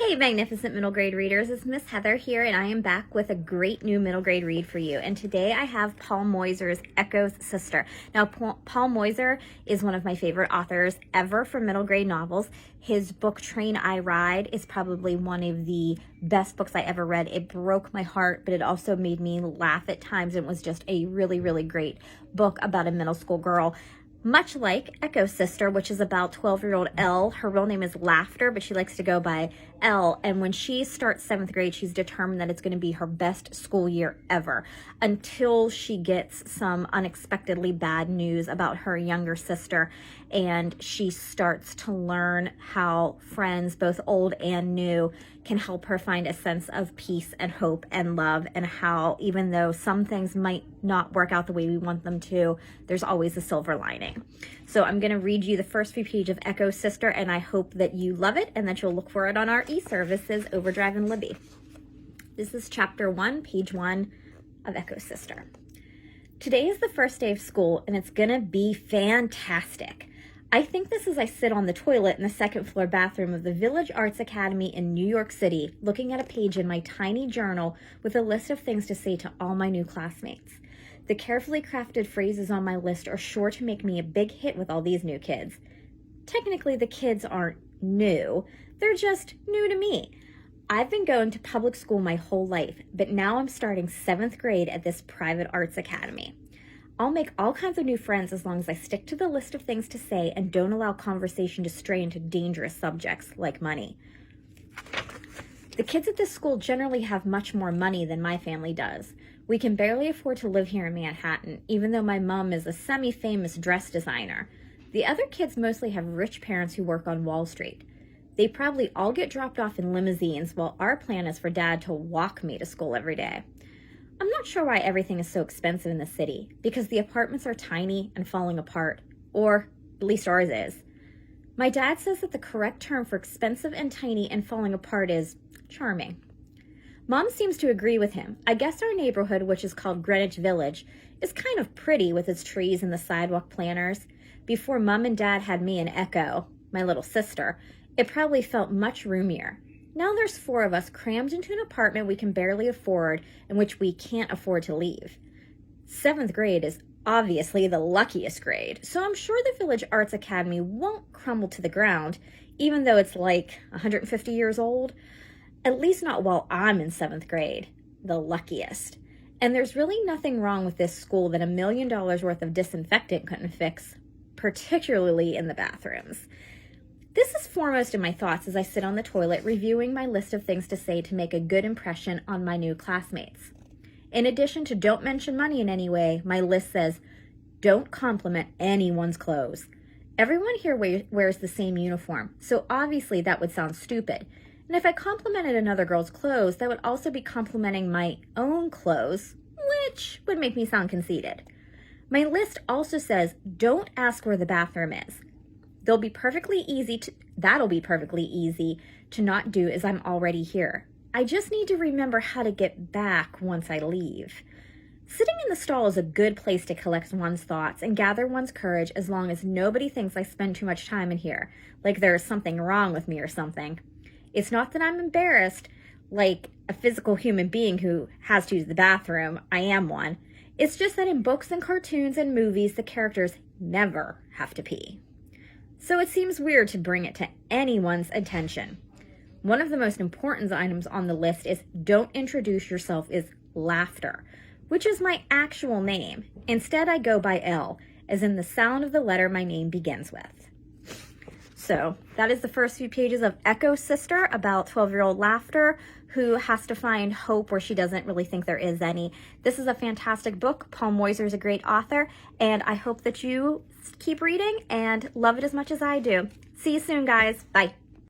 Hey, magnificent middle grade readers, it's Miss Heather here, and I am back with a great new middle grade read for you. And today I have Paul Mosier's Echo's Sister. Now, Paul Mosier is one of my favorite authors ever for middle grade novels. His book, Train I Ride, is probably one of the best books I ever read. It broke my heart, but it also made me laugh at times. It was just a really, really great book about a middle school girl. Much like Echo's Sister, which is about 12-year-old Elle. Her real name is Laughter, but she likes to go by Elle. And when she starts 7th grade, she's determined that it's going to be her best school year ever until she gets some unexpectedly bad news about her younger sister. And she starts to learn how friends, both old and new, can help her find a sense of peace and hope and love, and how even though some things might not work out the way we want them to, there's always a silver lining. So I'm going to read you the first few pages of Echo's Sister, and I hope that you love it and that you'll look for it on our e-services, Overdrive and Libby. This is chapter 1, page 1 of Echo's Sister. Today is the first day of school, and it's going to be fantastic. I think this as I sit on the toilet in the second floor bathroom of the Village Arts Academy in New York City, looking at a page in my tiny journal with a list of things to say to all my new classmates. The carefully crafted phrases on my list are sure to make me a big hit with all these new kids. Technically, the kids aren't new. They're just new to me. I've been going to public school my whole life, but now I'm starting 7th grade at this private arts academy. I'll make all kinds of new friends as long as I stick to the list of things to say and don't allow conversation to stray into dangerous subjects like money. The kids at this school generally have much more money than my family does. We can barely afford to live here in Manhattan, even though my mom is a semi-famous dress designer. The other kids mostly have rich parents who work on Wall Street. They probably all get dropped off in limousines, while our plan is for Dad to walk me to school every day. I'm not sure why everything is so expensive in the city, because the apartments are tiny and falling apart, or at least ours is. My dad says that the correct term for expensive and tiny and falling apart is charming. Mom seems to agree with him. I guess our neighborhood, which is called Greenwich Village, is kind of pretty with its trees and the sidewalk planters. Before Mom and Dad had me and Echo, my little sister, it probably felt much roomier. Now there's 4 of us crammed into an apartment we can barely afford and which we can't afford to leave. 7th grade is obviously the luckiest grade, so I'm sure the Village Arts Academy won't crumble to the ground, even though it's like 150 years old. At least not while I'm in 7th grade, the luckiest. And there's really nothing wrong with this school that $1 million worth of disinfectant couldn't fix, particularly in the bathrooms. This is foremost in my thoughts as I sit on the toilet reviewing my list of things to say to make a good impression on my new classmates. In addition to don't mention money in any way, my list says, don't compliment anyone's clothes. Everyone here wears the same uniform, so obviously that would sound stupid. And if I complimented another girl's clothes, that would also be complimenting my own clothes, which would make me sound conceited. My list also says, don't ask where the bathroom is. That'll be perfectly easy to not do as I'm already here. I just need to remember how to get back once I leave. Sitting in the stall is a good place to collect one's thoughts and gather one's courage as long as nobody thinks I spend too much time in here, like there's something wrong with me or something. It's not that I'm embarrassed, like a physical human being who has to use the bathroom. I am one. It's just that in books and cartoons and movies, the characters never have to pee. So it seems weird to bring it to anyone's attention. One of the most important items on the list is don't introduce yourself as Laughter, which is my actual name. Instead, I go by L, as in the sound of the letter my name begins with. So that is the first few pages of Echo's Sister about 12-year-old Laughter, who has to find hope where she doesn't really think there is any. This is a fantastic book. Paul Mosier is a great author, and I hope that you keep reading and love it as much as I do. See you soon, guys. Bye.